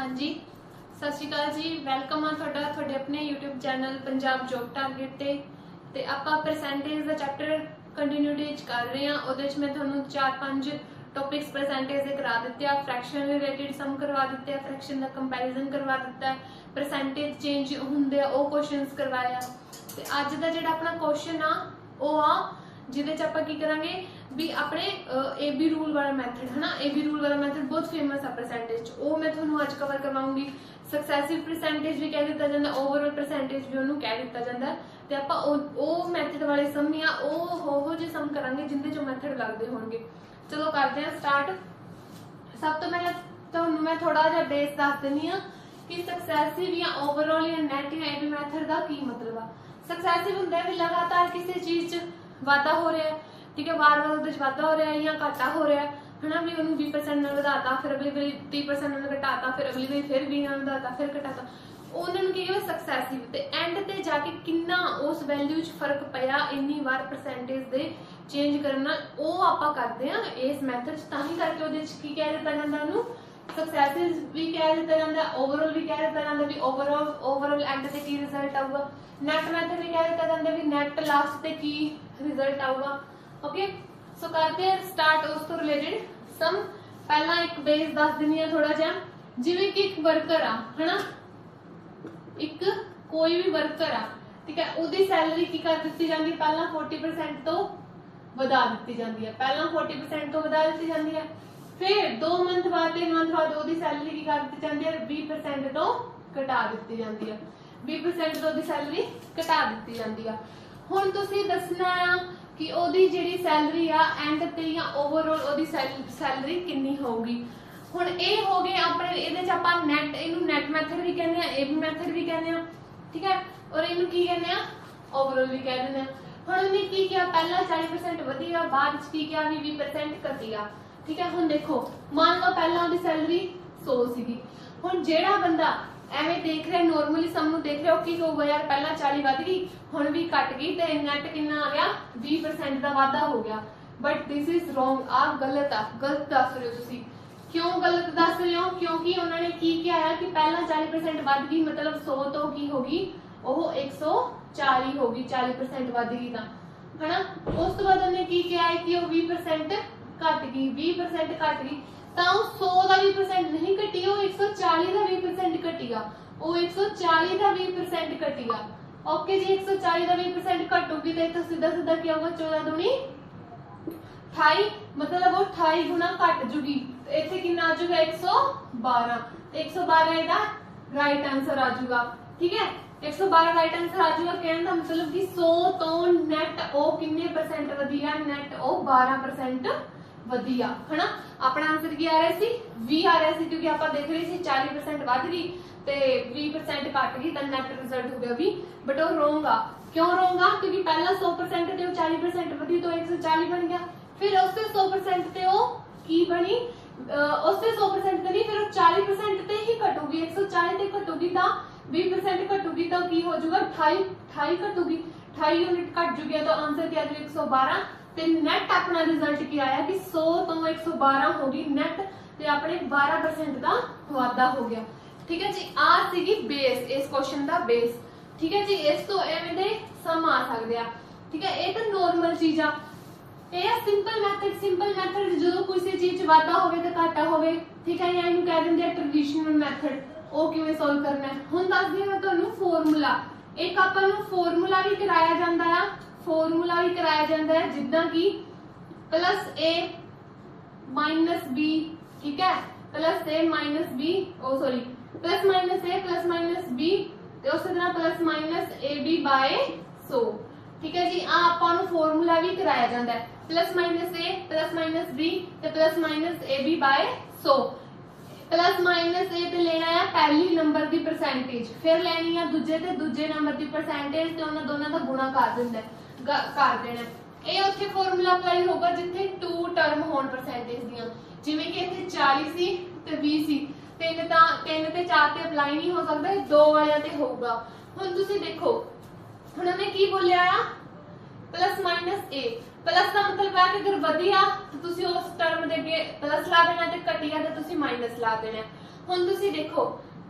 हाँ जी, सत श्री अकाल जी। वेलकम आ तुहाडे अपने YouTube channel Punjab job target ते आपां परसेंटेज दा चैप्टर कंटिन्यूटी कर रहे हैं। उहदे विच मैं तुहानूं 4-5 टॉपिक्स परसेंटेज दे करा दित्ते आ। फ्रैक्शन रिलेटेड सम करवा दित्ते आ, फ्रैक्शन दा कंपैरिजन करवा दित्ता है, परसेंटेज चेंज हुंदे आ ओह क्वेश्चंस करवाया। ते अज दा जिहड़ा अपना क्वेश्चन आ ओह आ जिहदे च आपां की करांगे भी अपने ए बी रूल वाला मैथड है ना। ए बी रूल वाला मैथड बहुत फेमस है परसेंटेज, वो मैं थोड़ा अज कवर करवाऊंगी। सक्सैसिव परसेंटेज भी कह दिता जाता, ओवरऑल परसेंटेज भी उन्होंने कह दिता जाता है। तो आप मैथड वाले सम या हो जे सम करांगे जिंदे जो मैथड लगते होंगे। चलो करते हैं स्टार्ट। सब तो पहले तो मैं थोड़ा जा बेस दस देनी हाँ कि सक्सैसिव या ओवरऑल या नैट या ए बी मैथड का की मतलब आ। सक्सैसिव होंगे भी लगातार किसी चीज च वाधा हो रहा है, ठीक है, बार बार वाधा हो रहा है या घाटा हो रहा है ना, भी उन्होंने 20% वधाता, फिर अगली बारी 30% घटाता, फिर अगली बारी फिर 20 वधाता, फिर घटाता, उन्होंने की सक्सैसिव। ते एंड ते जाके किन्ना उस वैल्यू च फर्क पिया इन्नी बार परसेंटेज दे चेंज करना वो आपां करते हैं इस मैथड च। तां ही करके उहदे च की कह दिता जांदा उहनूं सक्सैसिव भी कह दिता जांदा, ओवरऑल भी कह दिता जांदा भी ओवरऑल एंड ते की रिजल्ट आऊगा। नैट मैथड भी कह दिता जांदा भी नैट लास्ट ते की रिजल्ट आऊगा। ओके, सो करते हैं स्टार्ट उस तो रिलेटेड सम। पहला एक बेस दस देनी है थोड़ा जा, जिवें कि एक वर्कर आ है ना, एक कोई भी वर्कर आ, ठीक है, उहदी सैलरी की कर दित्ती जांदी है पहला 40% तो वधा दित्ती जांदी है, पहला 40% तो वधा दित्ती जांदी है, फिर 2 मंथ बाद 3 मंथ बाद उहदी सैलरी की कर दित्ती जांदी है 20% तो घटा दित्ती जांदी है, 20% तो उहदी सैलरी घटा दित्ती जांदी है। हुण तुसीं दसना आ कि ओदी जिहड़ी सैलरी आ एंड ते या ओवरऑल ओदी सैलरी कितनी होगी। हुण ए हो गए अपने इहदे च आपां नेट, इहनूं नेट मैथड भी कहने आ, ए बी मैथड भी कहने आ, ठीक है, और इहनूं की कहने आ ओवरऑल भी कह दिंदे आ। हुण उहने की किया पहला 40% वधिया, बाद च की किया 20% घटिया, ठीक है। हुण देखो मान लो पहला ओदी सैलरी 100 सीगी, हुण जेड़ा बंदा एवें देख रहा नॉर्मली सम नूं देख रहा हो की कहूगा यार पहला 40 वध गई हुण भी घट गई ते नेट कितना आ गया 20% का वाधा हो गया। बट दिस इज रॉन्ग, आ गलत आ, गलत दस रहे हो तुसीं। क्यों गलत दस रहे हो? क्योंकि उन्होंने की किया है कि पहला 40% वध गई मतलब 100 तो की होगी वो 140 होगी, 40% वध गई तां है ना। उस तो बाद उन्होंने की किया है कि वो 20% घट गई, 20% घट गई तां 100 का 20% नहीं घटी, वो 140 का 20% घटीगा, वो 140 का 20% घटीगा। ओके जी, 140 का 20% घटूगी तो इतना सीधा सीधा क्या होगा 14 दूनी 28, मतलब वो 28 गुना घट जूगी, इतने कितना आ जाएगा 112, 112 इहदा राइट आंसर आ जाएगा, ठीक है, 112 राइट आंसर आ जाएगा। कहने का मतलब कि 100 तो नेट ओ कितने परसेंट वधिया, नेट ओ 12% वधिया है ना। अपना आंसर की आ रहा सी 20 आ रहा सी, क्योंकि आप देख रहे सी 40% वध गई ते 20% घट गई तो नेट रिजल्ट हो गया 20, बट वो रोंग आ। क्यों रोंग आ? क्योंकि पहला 100% ते 40% वधी तो 140 बन गया, फिर उससे 100% ते वो की बनी, उससे 100% ते नहीं, फिर वो 40% ते ही घटूगी, 140 ते घटूगी तो 20% घटूगी तो की हो जाएगा 28 घटूगी, 28 यूनिट घट जूगी तो आंसर क्या आ जाएगा 112। ते नेट अपना रिजल्ट की आया कि 100 तो 112 होगी नेट ते अपने 12% का वाधा हो गया, ठीक है जी। आ सीगी बेस इस क्वेश्चन का बेस, ठीक है जी। इस तो एवें दे सम आ सकदे आ, ठीक है, ये तो नॉर्मल चीज आ, ये सिंपल मैथड। सिंपल मैथड जो किसी चीज च वाधा होवे ते घाटा होवे, ठीक है, या इनू कह दिंदे आ ट्रेडिशनल मैथड। वो किवें सॉल्व करना है हुण दस दी मैं तुहानू फॉर्मूला। एक आपां नू फॉर्मूला भी कराया जांदा है, फॉर्मूला भी कराया जाता है जिदा कि +a - b, ठीक है, +a - b, oh sorry +-a +-b ते उस तरह +-ab/100, ठीक है जी। आ आपां नू फॉर्मूला भी कराया जाता है +-a +-b ते +-ab/100। +-a ते लेना है पहली नंबर की परसेंटेज, फिर लेनी है दूजे नंबर की परसेंटेज ते उन्हां दोनों का गुणा कर देना ये उत्थे फॉर्मूला अप्लाई होगा जिथे 2 टर्म होण परसेंटेज दियां, जिवें कि इत्थे 40 सी ते 20 सी, 3 ते 4 ते अप्लाई नहीं हो सकदा, 2 वालियां ते होगा। हुण तुसीं देखो हुण मैं की बोलिया आ +-a, प्लस का मतलब है कि अगर वधिया तो तुसीं उस टर्म दे अगे प्लस ला देना ते घटिया ते तुसीं माइनस ला देना। ਹੁਣ ਤੁਸੀਂ देखो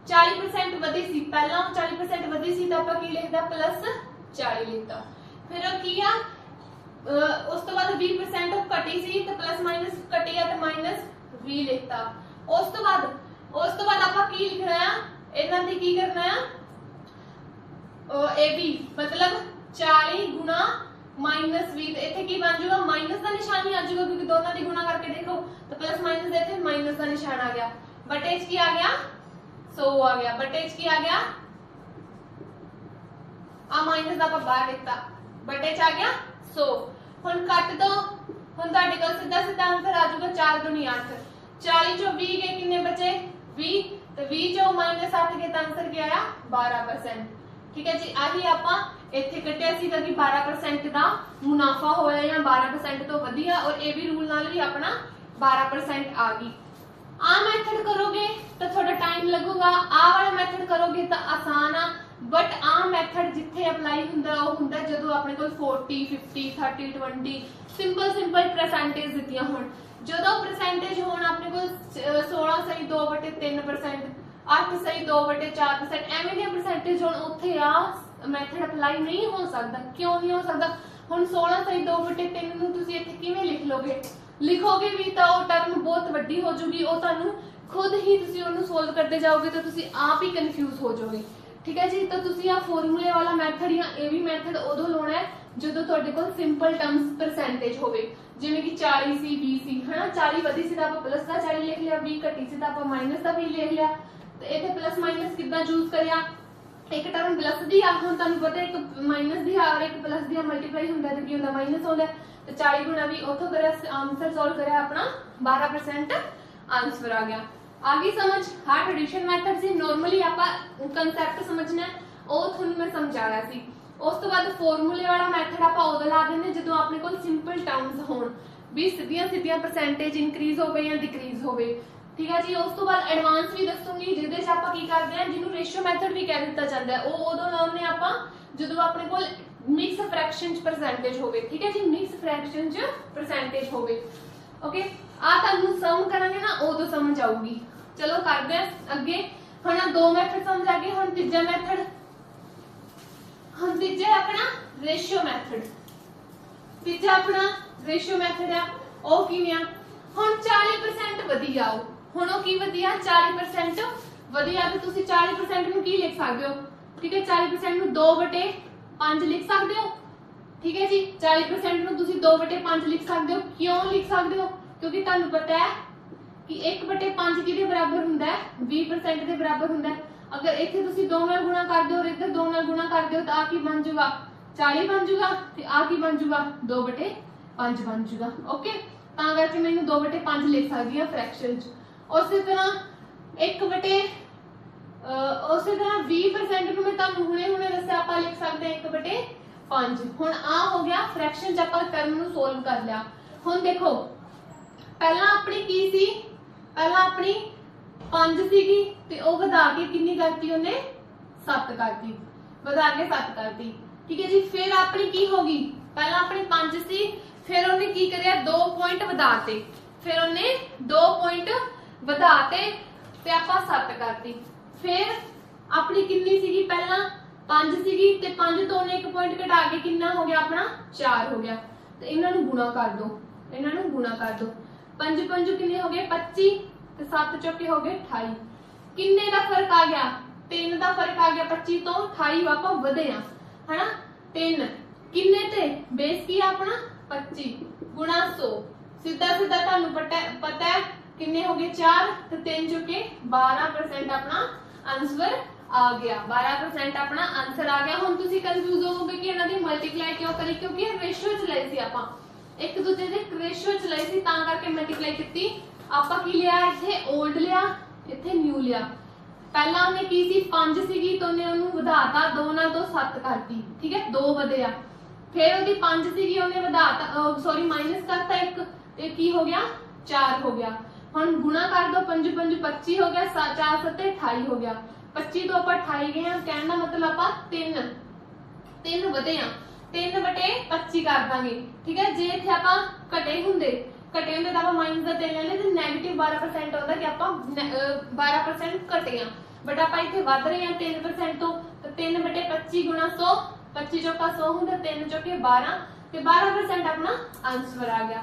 40% ਵਧੀ ਸੀ, ਪਹਿਲਾਂ 40% ਵਧੀ ਸੀ ਤਾਂ ਆਪਾਂ ਕੀ ਲਿਖਦਾ प्लस 40 लिखता। फिर की आ उस तो बाद 20% घटी सी तो प्लस माइनस घटी आ तो माइनस 20 लिखता। उस तो बाद ਆਪਾਂ ਕੀ ਲਿਖਣਾ ਆ, ਇਹਨਾਂ ਦੀ ਕੀ ਕਰਨਾ ਆ, ए बी मतलब 40 गुना माइनस 20 तो इत्थे की बन जाऊगा माइनस का निशान ही आ जाऊगा क्योंकि दोनों की गुना करके देखो तो प्लस माइनस इत्थे माइनस का निशान आ गया, बटे च की आ गया 100 आ गया, बटे च की आ गया आ माइनस दा बाहर लिखता, बटे च आ गया 100। हुन कट दो, हुन तुहाडे कोल सीधा सीधा आंसर आ जाऊगा 4 दूनी 8, 40 चो 20 गए कितने बचे 20 तो 20 चो माइनस 8 गए तो आंसर क्या आया 12%। ठीक है जी, आही आपां इत्थे कटिया सीगा कि 12% दा मुनाफा होया या 12% तो वधिया और ए भी रूल नाल भी अपना 12% आ गई। आ मेथड करोगे तो थोड़ा टाइम लगेगा, आ वाला मेथड करोगे तो आसान आ, बट आ मेथड जिथे अप्लाई हुंदा ओ हुंदा जदों अपने कोल 40 50 30 20 सिंपल परसेंटेज दित्तियां होण। जदों परसेंटेज होण अपने कोल 16 सही 2/3%, 8 सही 2/4%, एवें दी परसेंटेज होण उत्थे आ मेथड अप्लाई नहीं हो सकता। क्यों नहीं हो सकता? हुण 16 सही 2/3 नूं तुसीं इत्थे किवें लिख लोगे, लिखोगे भी तो वो टर्म बहुत वड्डी हो जाऊगी, वो तुहानूं खुद ही तुसीं उहनूं सोल्व करते जाओगे तो तुसीं आप ही कन्फ्यूज हो जाओगे। ठीक है जी, तो तुसीं आ फॉर्मूले वाला मैथड या ए बी मैथड उदों लाउणा है जदों तुहाडे कोल सिंपल टर्म्स परसेंटेज होवे, जिवें कि 40 सी 20 सी है ना, 40 वधी सी तां आपां प्लस दा 40 लिख लिया, 20 घटी सी तां आपां माइनस दा 20 लिख लिया। तो इत्थे प्लस माइनस किद्दां यूज करिया, एक टर्म प्लस दी आ, हुण तुहानूं पता एक माइनस दी आ और एक प्लस दी आ मल्टीप्लाई हुंदा ते की हुंदा माइनस हुंदा, तो 40 गुणा भी उथों करिया, आंसर सॉल्व करिया अपना 12% आंसर आ गया। आगे समझ हाँ ट्रेडिशन मैथड से नॉर्मली आपां कांसेप्ट समझना है ਉਹ ਤੁਹਾਨੂੰ मैं समझाया सी। उस तो बाद फॉर्मूले वाला मैथड आपां उदों ला दिंदे जदों अपने कोल सिंपल टर्म्स होण भी सीधियां परसेंटेज इंक्रीज होवे या डिक्रीज होवे। ठीक है जी, उस तो बाद एडवांस भी दसूंगी जिहदे च आपां की करदे हां जिहनूं रेशियो मैथड भी कह दित्ता जांदा है, ਉਹ उदों लाउने आपां जदों अपने कोल मिक्स फ्रैक्शन च परसेंटेज होवे। ठीक है जी, मिक्स फ्रैक्शन च परसेंटेज होवे। ओके, आ तुहानूं सम करांगे ना उदों समझ आऊगी। चलो करदे हां अगे। हुण दो मैथड समझ आ गए, हुण तीजा मैथड, हुण तीजा अपना रेशियो मैथड। तीजा अपना रेशियो मैथड आ ਉਹ ਕਿਵੇਂ ਆ, ਹੁਣ 40% ਵਧੀ ਆਓ, ਹੁਣ ਉਹ ਕੀ ਵਧਿਆ 40% ਵਧਿਆ ਤੇ ਤੁਸੀਂ 40% ਨੂੰ ਕੀ ਲਿਖ ਸਕਦੇ ਹੋ। ਠੀਕ ਹੈ, 40% ਨੂੰ 2/5 ਲਿਖ ਸਕਦੇ ਹੋ। ठीक है जी, 40% ਨੂੰ ਤੁਸੀਂ 2/5 ਲਿਖ ਸਕਦੇ ਹੋ। ਕਿਉਂ ਲਿਖ ਸਕਦੇ ਹੋ? ਕਿਉਂਕਿ ਤੁਹਾਨੂੰ ਪਤਾ ਹੈ कि 1/5 किहदे बराबर हुंदा है 20% के बराबर हुंदा है। अगर इत्थे तुसीं 2 नाल गुणा कर दो और इधर 2 नाल गुणा कर दो तो आ की बन जाऊगा 40 बन जाऊगा ते आ की बन जाऊगा 2/5 बन जाऊगा। ओके, तां करके मैं 2/5 लिख सकदी हां फ्रैक्शन च। उसी तरह 20% ਨੂੰ मैं तुहानूं हुणे दस्सिया आपां लिख सकदे हां 1/5। हुण आ हो गया फ्रैक्शन च आपां टर्म ਨੂੰ सोल्व कर लिया। हुण देखो पहला अपनी की सी, पहला अपनी 5 सीगी ते ओ वधा के कितनी करती उन्हें 7 करती, वधा के 7 करती। ठीक है जी, फिर अपनी की होगी, पहला अपनी 5 सी, फिर उन्हें की करिया 2 पॉइंट वधाते, फिर उन्हें 2 पॉइंट वधाते ते आपां 7 करती। फिर अपनी कितनी सीगी, पहला 5 सीगी ते 5 तो उन्हें 1 पॉइंट घटा के कितना हो गया अपना 4 हो गया। तो इन्हां नूं गुणा कर दो, इन्हां नूं गुणा कर दो, 5 5 कितने हो गए 25 ते 7 चौके हो गए 28। किन्ने दा फर्क आ गया, 3 दा फर्क आ गया, 25 तो 28 आपां वधे आ है ना। 3 किन्ने ते बेस की अपना 25 गुणा 100, सीधा सीधा तुहानूं पता है किन्ने हो गए 4 ते 3 चौके 12% अपना आंसर आ गया। 12% अपना आंसर आ गया। हुण तुसीं कंफ्यूज होवोगे कि इन्हां दी मल्टीप्लाई क्यों करी, क्योंकि रेशियो च लई सी आपां, एक दूजे दे रेशियो च लई सी तां करके मल्टीप्लाई कीती। आपां की लिया इत्थे ओल्ड लिया, इत्थे न्यू लिया। पहला उन्हें की सी 5 सीगी तो उन्हें उन्हें वधाता 2 नाल तो 7 करती। ठीक है, 2 वधिया। फिर ओदी 5 सीगी उन्हें वधाता सॉरी माइनस करता 1 ते की हो गया 4 हो गया। हुण गुणा कर दो, 5 5 25 हो गया, 4 7 28 हो गया। 25 तो आपां 28 गए हैं, कहण दा मतलब आपां 3 वधे आ, 3/25 कर दांगे। ठीक है, जे इत्थे आपां घटे हुंदे घटे होंगे तो आप माइनस का 3 लेंगे तो नैगेटिव 12% होता कि आप 12% घटे हैं बट आप इतने वध रहे हैं 3% तो 3 बटे 25 गुणा 100 25 चौका 100 होंगे 3 चौके 12 ਤੇ 12% अपना आंसर आ गया।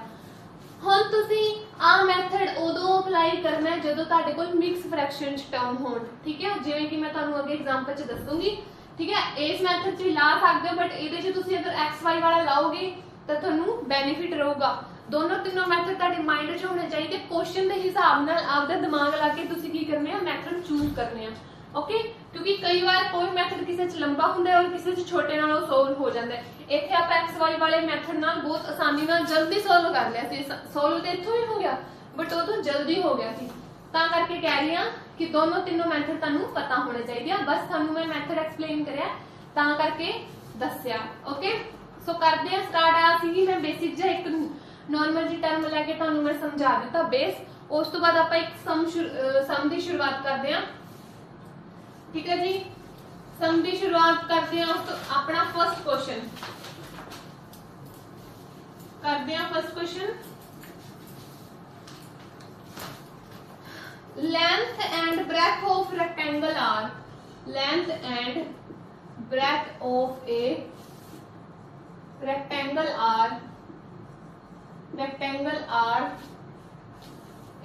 ਹੁਣ ਤੁਸੀਂ ਆ ਮੈਥਡ ਉਦੋਂ ਅਪਲਾਈ ਕਰਨਾ ਹੈ ਜਦੋਂ ਤੁਹਾਡੇ ਕੋਲ ਮਿਕਸ ਫ੍ਰੈਕਸ਼ਨ ਚ ਟਰਮ ਹੋਣ, ਠੀਕ ਹੈ, ਜਿਵੇਂ ਕਿ ਮੈਂ ਤੁਹਾਨੂੰ ਅੱਗੇ ਐਗਜ਼ਾਮਪਲ ਚ ਦੱਸੂਗੀ, ਠੀਕ ਹੈ। ਇਸ ਮੈਥਡ ਚ ਵੀ ਲਾ ਸਕਦੇ ਹੋ ਬਟ ਇਹਦੇ ਚ ਤੁਸੀਂ ਅਗਰ XY ਵਾਲਾ ਲਾਓਗੇ ਤਾਂ ਤੁਹਾਨੂੰ ਬੈਨੀਫਿਟ ਰਹੂਗਾ। ਦੋਨੋਂ ਤਿੰਨੋਂ ਮੈਥਡ ਤੁਹਾਡੇ ਮਾਈਂਡ ਚ ਹੋਣੇ ਚਾਹੀਦੇ, ਕੁਐਸਚਨ ਦੇ ਹਿਸਾਬ ਨਾਲ ਆਪਦਾ ਦਿਮਾਗ ਲਾ ਕੇ ਤੁਸੀਂ ਕੀ ਕਰਨੇ ਆ ਮੈਥਡ ਚੂਜ਼ ਕਰਨੇ ਆ, ओके क्योंकि कई बार कोई मैथड किसी च लंबा हुंदा है और किसी च छोटे नालों सॉल्व हो जाता है। इत्थे आप XY वाले मैथड नाल बहुत आसानी नाल जल्दी सॉल्व कर लिया सी, सॉल्व तो इत्थों ही हो गया बट वो तो जल्दी हो गया सी, तां करके कह रही हां कि दोनों तीनों मैथड तुहानू पता होने चाहिए। बस तुहानू मैं मैथड एक्सप्लेन करया तां करके दस्सिया। ओके सो करदे हां स्टार्ट। आ सी मैं बेसिक जिहा एक नॉर्मल जी टर्म लैके तुहानू मैं समझा दिता बेस, उस तो बाद आपां एक सम दी शुरुआत करदे हां, ठीक है जी। सम की शुरुआत करते हैं तो अपना फर्स्ट क्वेश्चन करते हैं। First question, length and breadth of rectangle are, length and breadth of a rectangle are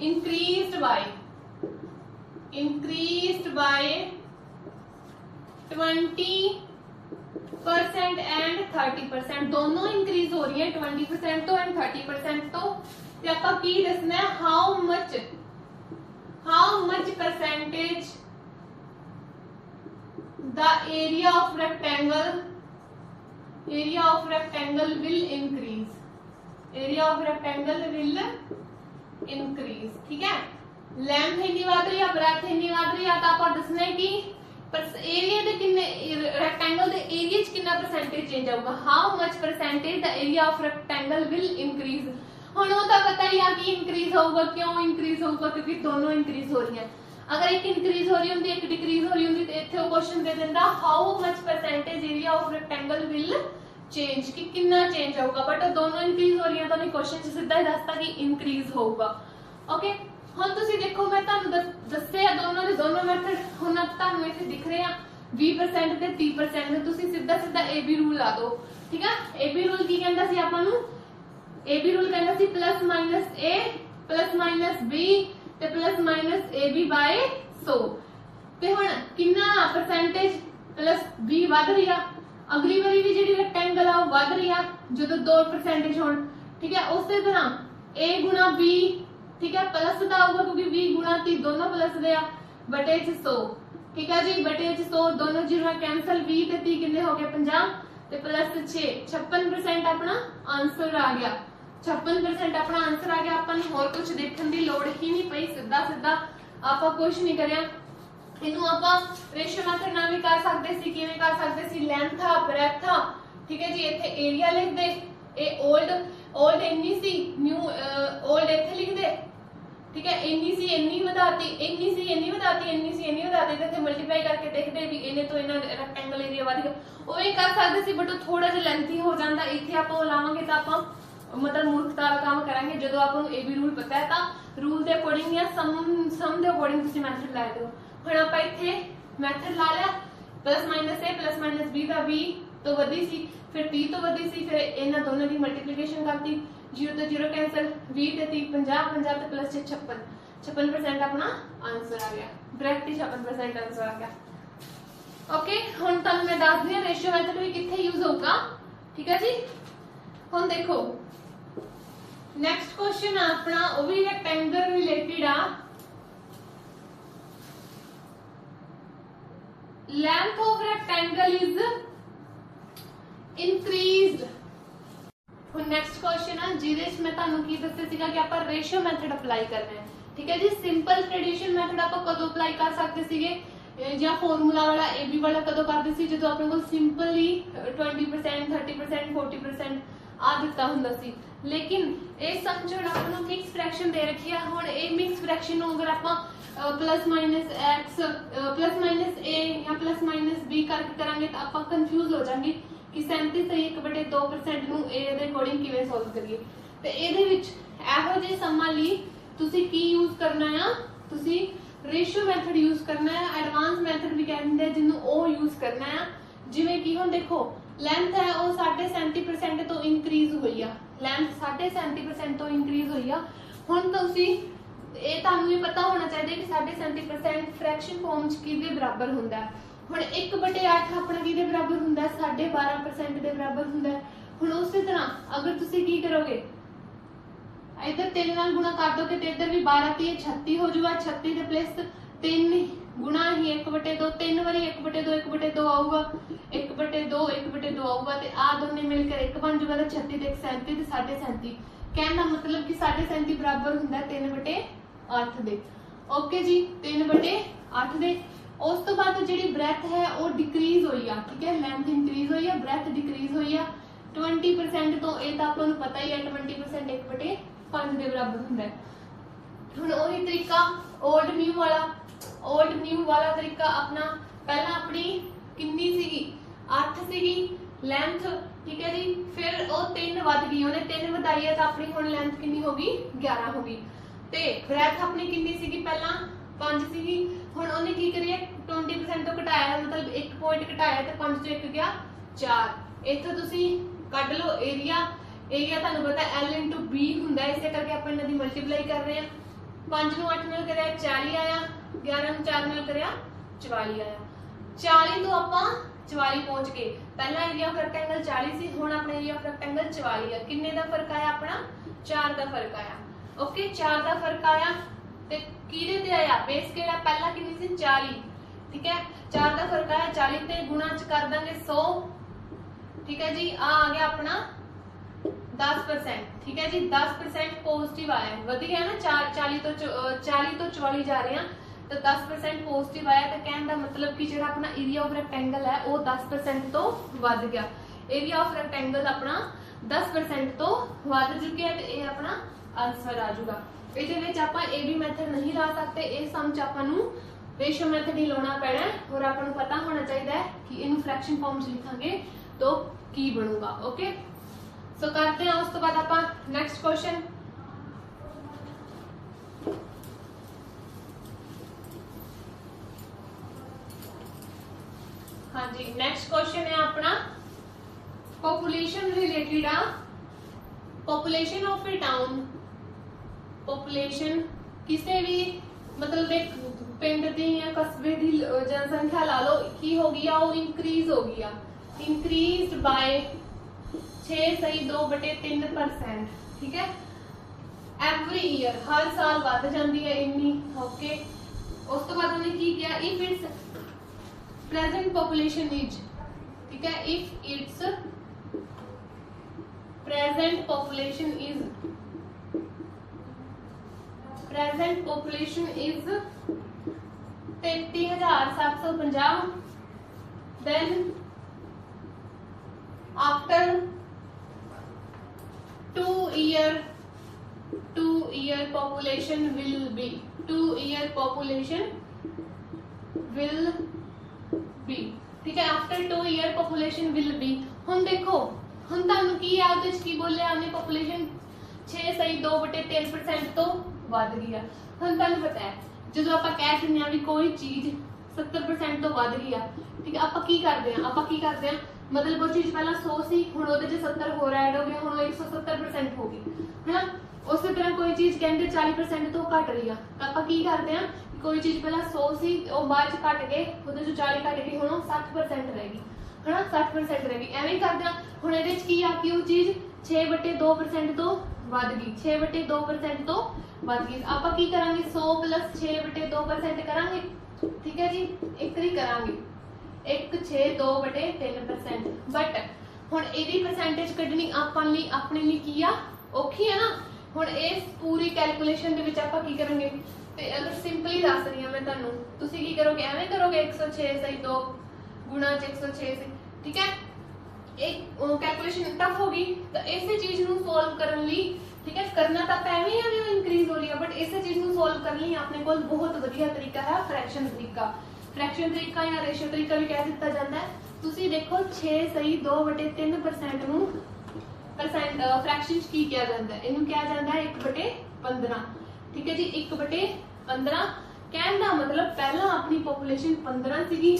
increased by 20% and 30%, दोनों इंक्रीज हो रही है 20% तो एंड 30% तो आपका की दसना है how much percentage the area of rectangle will increase, ठीक है। लेंथ इन्नी वध रही है, ब्रेथ इन्नी वध रही है तो आप दसना है कि एरिया दे किन्ने रेक्टेंगल दे एरिया च कितना परसेंटेज चेंज आऊगा, how much percentage the area of rectangle will increase. हुण वो तो पता ही है कि इंक्रीज होगा, क्यों इंक्रीज होगा, क्योंकि दोनों इंक्रीज हो रही हैं। अगर एक इंक्रीज हो रही होंदी एक डिक्रीज हो रही होंदी तो इत्थे वो क्वेश्चन दे दिंदा how much percentage area of rectangle will change, कि कितना चेंज होगा, बट दोनों इंक्रीज हो रही हैं तो क्वेश्चन च सीधा ही दसता कि इंक्रीज होगा। ओके ਹੁਣ ਤੁਸੀਂ ਦੇਖੋ मैं ਤੁਹਾਨੂੰ ਦੱਸਿਆ दोनों मैथड ਹੁਣ ਤੁਹਾਨੂੰ ਇੱਥੇ ਦਿਖ ਰਹੇ ਆ 20% ਤੇ 30% ਤੇ ਤੁਸੀਂ ਸਿੱਧਾ AB ਰੂਲ ਲਾ ਦਿਓ, ਠੀਕ ਆ। AB ਰੂਲ ਕੀ ਕਹਿੰਦਾ ਸੀ ਆਪਾਂ ਨੂੰ, AB ਰੂਲ ਕਹਿੰਦਾ ਸੀ +-A +-B ਤੇ +-AB by 100 ਤੇ ਹੁਣ ਕਿੰਨਾ परसेंटेज +B ਵੱਧ ਰਹੀ ਆ, ਅਗਲੀ ਵਾਰੀ ਵੀ ਜਿਹੜੀ ਰੈਕਟੈਂਗਲ ਆ ਉਹ ਵੱਧ ਰਹੀ ਆ ਜਦੋਂ 2% ਹੋਣ, ਠੀਕ ਹੈ। ਉਸੇ ਤਰ੍ਹਾਂ A गुणा B, ठीक है, प्लस का होगा क्योंकि 20 गुणा 30 दोनों प्लस दे आ बटे 100, ठीक है जी, बटे 100 दोनों जीरो कैंसल, 20 ते 30 कितने हो गए 50 ते प्लस 6 56% अपना आंसर आ गया। 56% अपना आंसर आ गया। अपन होर कुछ देखने की लोड़ ही नहीं पई, सीधा आप कुछ नहीं करया। इनू आप रेशियो मैथड नाल भी कर सकते सी, किवें कर सकते सी, लेंथ आ ब्रेथ आ, ठीक है जी। इत्थे एरिया लिख दे, ए ओल्ड इन्नी सी, न्यू ओल्ड इत्थे लिख दे, ठीक है। इन्नी सी इन्नी वधाती, इन्नी सी इन्नी वधाती, इन्नी सी इन्नी वधाती ते इत्थे मल्टीप्लाई करके देखदे भी इन्ने तो इन्ना रेक्टेंगल एरिया वध गया। ओवे कर सकदे सी बट थोड़ा जिहा लेंथी हो जांदा। इत्थे आपां लावांगे तां आपां मतलब मूर्खता वाला काम करांगे। जदों आपां नूं AB रूल पता है तां रूल दे अकॉर्डिंग या सम दे अकॉर्डिंग तुसीं मैथड ला दिओ। हुण आपां इत्थे मैथड ला लिया +-A +-B दा 20 तो वधी सी, फिर 30 तो वधी सी, फिर इन्हां दोनों दी मल्टीप्लिकेशन करती, 0 तो 0 कैंसल, 20 ते 30 50 50 ते प्लस 56% अपना आंसर आ गया। ब्रेथ 56% आंसर आ गया। ओके हुण तुहानूं मैं दस दी रेशियो मैथड भी कित्थे यूज होगा, ठीक है जी। हुण देखो नेक्स्ट क्वेश्चन आ अपना, वो भी रेक्टेंगल रिलेटेड आ। Length of rectangle is increased. Next question है जिहदे च मैं तुहानूं की दस्सिया सीगा कि आपां रेशियो मैथड अप्लाई करना है, ठीक है जी। सिंपल ट्रेडिशन मैथड आपां कदों अप्लाई कर सकते सीगे ਜਾਂ ਫਾਰਮੂਲਾ ਵਾਲਾ AB ਵਾਲਾ ਕਦੋਂ ਕਰਦੇ ਸੀ, ਜਦੋਂ ਆਪਣੇ ਕੋਲ ਸਿੰਪਲੀ 20% 30% 40% ਆ ਦਿੱਤਾ ਹੁੰਦਾ ਸੀ। ਲੇਕਿਨ ਇਹ ਸਮਝਣ ਆਪਾਂ ਨੂੰ ਮਿਕਸ ਫ੍ਰੈਕਸ਼ਨ ਦੇ ਰੱਖੀ ਆ। ਹੁਣ ਇਹ ਮਿਕਸ ਫ੍ਰੈਕਸ਼ਨ ਨੂੰ ਅਗਰ ਆਪਾਂ +-X +-A ਜਾਂ +-B ਕਰਕੇ ਕਰਾਂਗੇ ਤਾਂ ਆਪਾਂ ਕਨਫਿਊਜ਼ ਹੋ ਜਾਾਂਗੇ कि 37 1/2% ਨੂੰ A ਦੇ ਅਕੋਰਡਿੰਗ ਕਿਵੇਂ ਸੋਲਵ ਕਰੀਏ। ਤੇ ਇਹਦੇ ਵਿੱਚ ਇਹੋ ਜਿਹੇ ਸਮਾਂ ਲਈ ਤੁਸੀਂ ਕੀ ਯੂਜ਼ ਕਰਨਾ ਆ, ਤੁਸੀਂ ਰੇਸ਼ੀਓ ਮੈਥਡ ਯੂਜ਼ ਕਰਨਾ ਹੈ, ਐਡਵਾਂਸ ਮੈਥਡ ਵੀ ਕਹਿੰਦੇ ਆ ਜਿਹਨੂੰ, ਉਹ ਯੂਜ਼ ਕਰਨਾ ਆ। ਜਿਵੇਂ ਕਿ ਹੁਣ ਦੇਖੋ ਲੈਂਥ ਹੈ ਉਹ 37% ਤੋਂ ਇਨਕਰੀਜ਼ ਹੋਈ ਆ, ਲੈਂਥ 37% ਤੋਂ ਇਨਕਰੀਜ਼ ਹੋਈ ਆ। ਹੁਣ ਤੁਸੀਂ ਇਹ ਤੁਹਾਨੂੰ ਵੀ ਪਤਾ ਹੋਣਾ ਚਾਹੀਦਾ ਕਿ 37% ਫ੍ਰੈਕਸ਼ਨ ਫਾਰਮ ਚ ਕਿਹਦੇ ਬਰਾਬਰ ਹੁੰਦਾ ਹੈ। ਹੁਣ 1/8 ਆਪਣਾ ਕਿਹਦੇ ਬਰਾਬਰ ਹੁੰਦਾ ਹੈ, 12.5% ਦੇ ਬਰਾਬਰ ਹੁੰਦਾ ਹੈ। ਹੁਣ ਉਸੇ ਤਰ੍ਹਾਂ ਅਗਰ ਤੁਸੀਂ ਕੀ ਕਰੋਗੇ, इधर 3 ਨਾਲ गुणा कर दोगे तो इधर भी 12 3 36 हो जाएगा, 36 के प्लस 3 गुणा ही 1/2, 3 बारी 1/2 1/2 आऊगा, 1/2 1/2 आऊगा ते आ दोनों मिलकर 1 बन जाएगा, तो 36 ते 37 ते 37.5 कहने का मतलब कि 37.5 बराबर हुंदा 3/8 दे। ओके जी 3/8 दे। उस तो बाद जिहड़ी ब्रैथ है वो डिक्रीज होई आ, ठीक है, लेंथ इंक्रीज होई आ, ब्रैथ डिक्रीज होई आ 20% तो ये तो आपको पता ही है 20% 1/5 ਦੇ ਬਰਾਬਰ ਹੁੰਦਾ ਹੈ। ਹੁਣ ਉਹੀ ਤਰੀਕਾ ओल्ड न्यू वाला तरीका अपना, पहला अपनी किन्नी सीगी 8 सीगी लेंथ, ठीक है जी, फिर वो 3 वध गई, ਉਹਨੇ 3 ਵਧਾਈ ਹੈ ਤਾਂ ਆਪਣੀ ਹੁਣ ਲੈਂਥ ਕਿੰਨੀ ਹੋ ਗਈ 11 ਹੋ ਗਈ। ਤੇ ਬ੍ਰੈਥ ਆਪਣੀ ਕਿੰਨੀ ਸੀਗੀ ਪਹਿਲਾਂ 5 ਸੀਗੀ, ਹੁਣ ਉਹਨੇ ਕੀ ਕਰਿਆ 20% ਤੋਂ ਘਟਾਇਆ, मतलब 1 ਪੁਆਇੰਟ ਘਟਾਇਆ ਤੇ 5 ਤੋਂ 1 ਗਿਆ 4। ਇੱਥੋਂ ਤੁਸੀਂ ਕੱਢ ਲਓ ਏਰੀਆ ਤੁਹਾਨੂੰ पता L into B ਹੁੰਦਾ, ਇਸੇ ਕਰਕੇ ਆਪਾਂ ਇਹਨਾਂ ਦੀ ਮਲਟੀਪਲਾਈ ਕਰ ਰਹੇ ਹਾਂ। 5 ਨੂੰ 8 ਨਾਲ ਕਰਿਆ 40 ਆਇਆ, 11 ਨੂੰ 4 ਨਾਲ ਕਰਿਆ 44 ਆਇਆ। 40 ਤੋਂ ਆਪਾਂ 44 ਪਹੁੰਚ ਗਏ। ਪਹਿਲਾ ਏਰੀਆ ਆਫ ਰੈਕਟੈਂਗਲ 40 ਸੀ, ਹੁਣ ਆਪਣਾ ਏਰੀਆ ਆਫ ਰੈਕਟੈਂਗਲ 44 ਆ। ਕਿੰਨੇ ਦਾ ਫਰਕ ਆਇਆ ਆਪਣਾ 4 ਦਾ ਫਰਕ ਆਇਆ। ਓਕੇ 4 ਦਾ ਫਰਕ ਆਇਆ ਤੇ ਕਿਹਦੇ ਤੇ ਆਇਆ, ਬੇਸ ਕਿਹੜਾ ਪਹਿਲਾਂ ਕਿੰਨੀ ਸੀ 40, ਠੀਕ ਹੈ, 4 ਦਾ ਫਰਕ ਆਇਆ। 40 ਤੇ ਗੁਣਾ ਚ ਕਰ ਦਾਂਗੇ 100, ठीक है जी, आ गया अपना 10%, ठीक है जी, 10% पॉजिटिव आया, वधिया है ना, 40 तो 44 जा रहे हैं तो 10% पॉजिटिव आया। तो कहने का मतलब कि जो अपना एरिया ऑफ रैक्टेंगल है वो 10% तो वध गया, एरिया ऑफ रैक्टेंगल अपना 10% तो वध चुके हैं। तो ये अपना आंसर आ जाऊगा। ये ए बी मैथड नहीं ला सकते, इस सम च आपां नूं रेशियो मैथड ही लाना पैना है और आपां नूं पता होना चाहिए कि इनू फ्रैक्शन फॉर्म च लिखांगे तो की बनूगा। ओके सो करते हैं, उस तो बाद आपां नेक्स्ट क्वेश्चन। हाँ जी, नेक्स्ट क्वेश्चन है अपना पॉपुलेशन रिलेटेड आ, population of a town, population किसी भी मतलब एक पिंड दी या कस्बे की जनसंख्या ला लो की हो गई वो इंक्रीज हो गई, इंक्रीज बाय 6.2/3%, ठीक है, एवरी ईयर हर साल बढ़ जाती है इन्नी। ओके उस तो बाद उन्हें की किया, if it's present population is, ठीक है, if it's present population is 33,750, then after 2 year population will be 2 year population will be, ठीक है, after 2 year population will be। हुण देखो हुण तुहानू की है उहदे च की बोलिया हमने, पॉपुलेशन 6.2/3% तो वध गई है। हुण तुहानू पता है जो आप कह दिंदे आ भी कोई चीज 70% तो वध गई है, ठीक है, आप की करते हैं मतलब वो चीज पहला 100 सी, हुण ओहदे च 70 होर ऐड हो गया, हुण 170% हो गई है ना। उस तरह कोई चीज कहते 40% तो घट रही है, तो आप की करते हैं कोई चीज पहला 100 सी वो बाद घट गए, उहदे चों 40 घट गई, हुण 60% रहेगी है ना, 60% रहेगी। एवें करते हैं हुण इहदे च की आ कि वो चीज 6/2% तो वध गई, 6/2% तो वध गई। आप की करांगे 100 + 6/2% करांगे, ठीक है जी, एक ही करांगे 162/3%। बट हुण इहदी परसेंटेज कढनी आपां लई अपने लिए की आ औखी है ना। हुण इस पूरी कैलकुलेशन दे विच आपां की करांगे, ते अगर सिंपली दस रही हां मैं तुहानू, तुसीं की करोगे, एवें करोगे 106/2 गुणा 106 से, ठीक है, एक कैलकुलेशन टफ होगी। तो इस चीज नूं सॉल्व करन लई, ठीक है, करना तो एवें ही है इंक्रीज हो रही है, बट इस चीज नूं सॉल्व करन लई अपने कोल बहुत वधिया तरीका है फ्रैक्शन तरीका या रेशियो तरीका भी कह दिता जाता है। तुसीं देखो 6.2/3% नूं परसेंट फ्रैक्शन की किया जाता है, इनू किया जाता है 1/15। ठीक है जी, 1/15। कहने का मतलब पहला अपनी पॉपुलेशन 15 सीगी,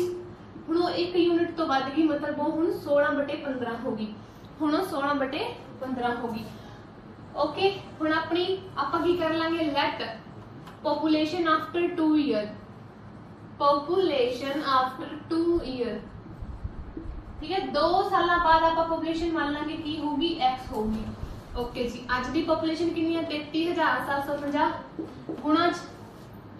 हुण 1 यूनिट तो वध गई, मतलब वो हुण 16/15 होगी, हुण 16/15 होगी। ओके, हुण अपनी आपां की कर लांगे let population after 2 year, population after 2 year. ठीक है, 2 साल बाद आप पॉपुलेशन मान लांगे की होगी x होगी। ओके जी, अज की पॉपुलेशन कितनी है 33,750 गुणा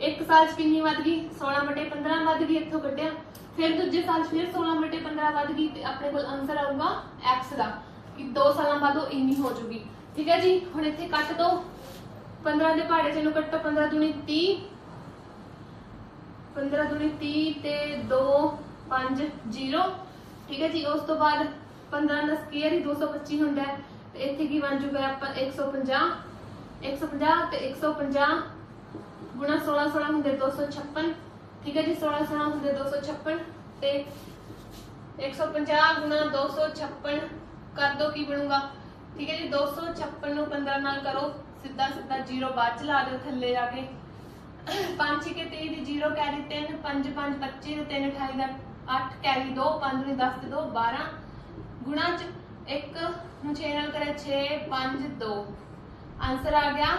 1 साल च कितनी वध गई 16/15 वध गई, इत्थों कटिया, फिर दूजे साल फिर 16/15 वध गई, ते अपने कोल आंसर आऊगा x का कि 2 साल बाद वो इन्नी हो जाएगी। ठीक है जी, हुण इत्थे कट दो 15 दे पहाड़े चनू कट्टो, 15 दूनी 30, 15 दूनी 30 ते 2 5 0। ठीक है जी, उस तो बाद 15 का स्केयर ही 225 होंदा है, ते इत्थे की बन जूगा आपां 150, 150 ते 150 गुणा 16 16 होंदे 256। ठीक है जी, 16 16 होंदे 256 ते 150 गुणा 256 कर दो की बनूगा। ठीक है जी, 256 नु 15 नाल करो, सीधा सीधा 0 बाद च ला दो थल्ले जाके, 5 6 23 दी 0 कैरी 3, 5 5 25 3 28 दा 8 कैरी 2, 5 दूनी 10 ते 2 12 गुणा च 1 नु 6 नाल करे 6 5 2, आंसर आ गया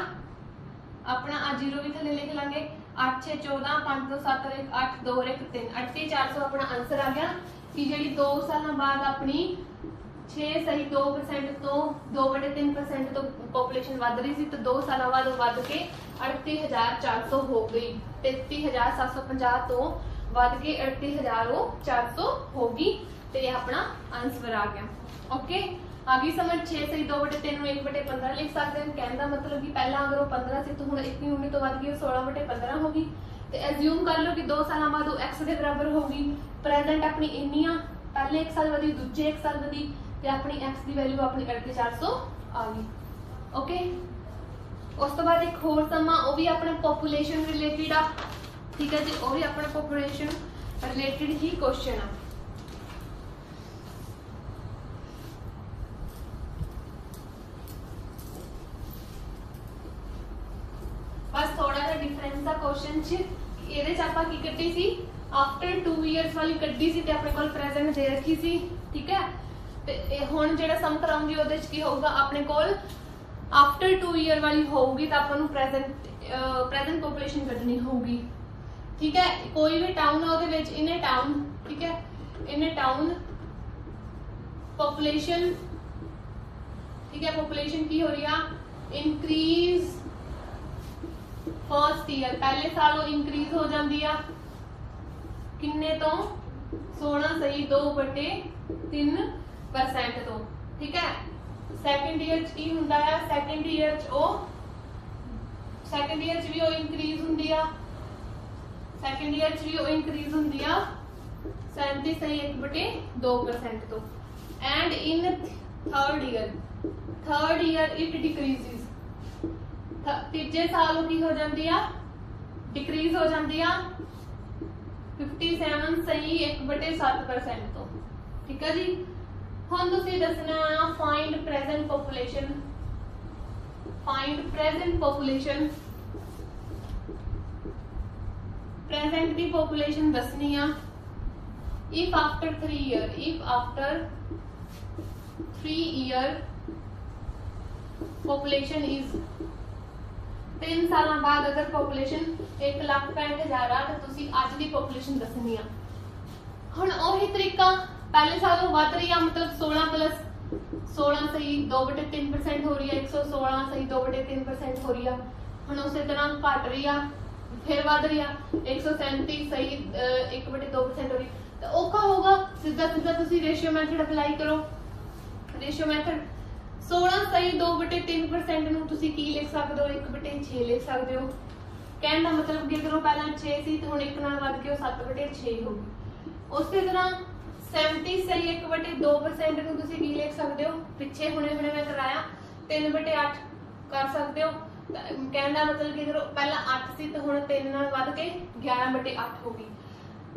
अपना। आ 0 भी थल्ले लिख लांगे, 8 6 14 5 2 7 1 8 2 1 3 38,400 अपना आंसर आ गया कि जी 2 साल बाद अपनी 6 सही 2% तो 2/3% तो पॉपुलेशन वध रही सी, तो 2 साल बाद वध के 38,400 हो गई, 33,750 तो वध के 38,400 होगी, तो ये अपना आंसर आ गया। ओके, आगे समझ 6 सही 2/3 ਨੂੰ 1/15 लिख सकते हैं। कहने का मतलब कि पहला अगर वो 15 से तो हुण 1 यूनिट तो वध गई 16/15 होगी, तो एज्यूम कर लो कि 2 साल बाद वो x के बराबर होगी। प्रेजेंट अपनी इन्नी आ, पहले 1 साल वधी, दूजे 1 साल वधी, ते अपनी x की वैल्यू अपनी 38,400 आ गई। ओके, उस तो बाद एक होर समा, वो भी अपने पॉपुलेशन रिलेटेड आ। ठीक है जी, वो भी अपने पॉपुलेशन रिलेटेड ही क्वेश्चन आ। बस थोड़ा सा डिफरेंस आ क्वेश्चन च, ਇਹਦੇ ਚ ਆਪਾਂ ਕੀ ਕੱਢੀ ਸੀ आफ्टर 2 ਇਅਰਸ ਵਾਲੀ ਕੱਢੀ ਸੀ, ਤੇ ਆਪਣੇ ਕੋਲ ਪ੍ਰੈਜ਼ੈਂਟ ਦੇ ਰੱਖੀ ਸੀ। ਠੀਕ ਹੈ, ਤੇ ਹੁਣ ਜਿਹੜਾ ਸਮ ਕਰਾਉਂਗੀ ਉਹਦੇ ਚ ਕੀ ਹੋਊਗਾ, ਆਪਣੇ ਕੋਲ आफ्टर 2 ईयर वाली होगी, तो अपन प्रेजेंट पॉपुलेशन कढनी होगी। ठीक है, कोई भी टाउन है ਉਹਦੇ ਵਿੱਚ ਇਨ टाउन, ठीक है, इन टाउन पॉपुलेशन, ठीक है, पॉपुलेशन की हो रही है इंक्रीज फर्स्ट ईयर, पहले साल वो इंक्रीज हो जाती है किन्ने तो 16 सही 2/3% तो। ठीक है, सैकेंड ईयर च की हुंदा है, सैकेंड ईयर च वो सैकेंड ईयर च भी वो इंक्रीज हुंदी है, सैकेंड ईयर च भी वो इंक्रीज हुंदी है 37 सही 1/2% तो। And in third year it decreases, तीजे साल की हो जाती है डिक्रीज हो जाती है 57 सही 1/7% तो। ठीक है जी, हम तुसी दसना find present population, find present population, present की पॉपुलेशन दसनी है। If after 3 year, if after 3 year population is, 3 साल बाद अगर पॉपुलेशन 1,65,000 आ, तो तुसी अज की पॉपुलेशन दसनी आ। हुण ओही तरीका, पहले सालों वध रही है, मतलब 16 + 16 सही 2/3% हो रही है, 116 सही 2/3% हो रही है। हुण उसी तरह घट रही है, फिर वध रही है 137 सही 1/2% हो रही है। तो औखा होगा, सीधा सीधा तुसी रेशियो मैथड अप्लाई करो। रेशियो मैथड 16 सही 2/3% ਨੂੰ ਤੁਸੀਂ ਕੀ ਲਿਖ ਸਕਦੇ ਹੋ 1/6 ਲਿਖ ਸਕਦੇ ਹੋ। ਕਹਿਣ ਦਾ ਮਤਲਬ ਕਿ ਅਗਰ ਉਹ ਪਹਿਲਾਂ 6 ਸੀ ਤੇ ਹੁਣ 1 ਨਾਲ ਵੱਧ ਕੇ ਉਹ 7/6 ਹੋ ਗਈ। ਉਸੇ ਤਰ੍ਹਾਂ 37 ਸਹੀ 1/2% ਨੂੰ ਤੁਸੀਂ ਕੀ ਲਿਖ ਸਕਦੇ ਹੋ, ਪਿੱਛੇ ਹੁਣੇ ਮੈਂ ਕਰਾਇਆ 3/8 ਕਰ ਸਕਦੇ ਹੋ। ਕਹਿਣ ਦਾ ਮਤਲਬ ਕਿ ਅਗਰ ਪਹਿਲਾਂ 8 ਸੀ ਤੇ ਹੁਣ 3 ਨਾਲ ਵੱਧ ਕੇ 11/8 ਹੋ ਗਈ।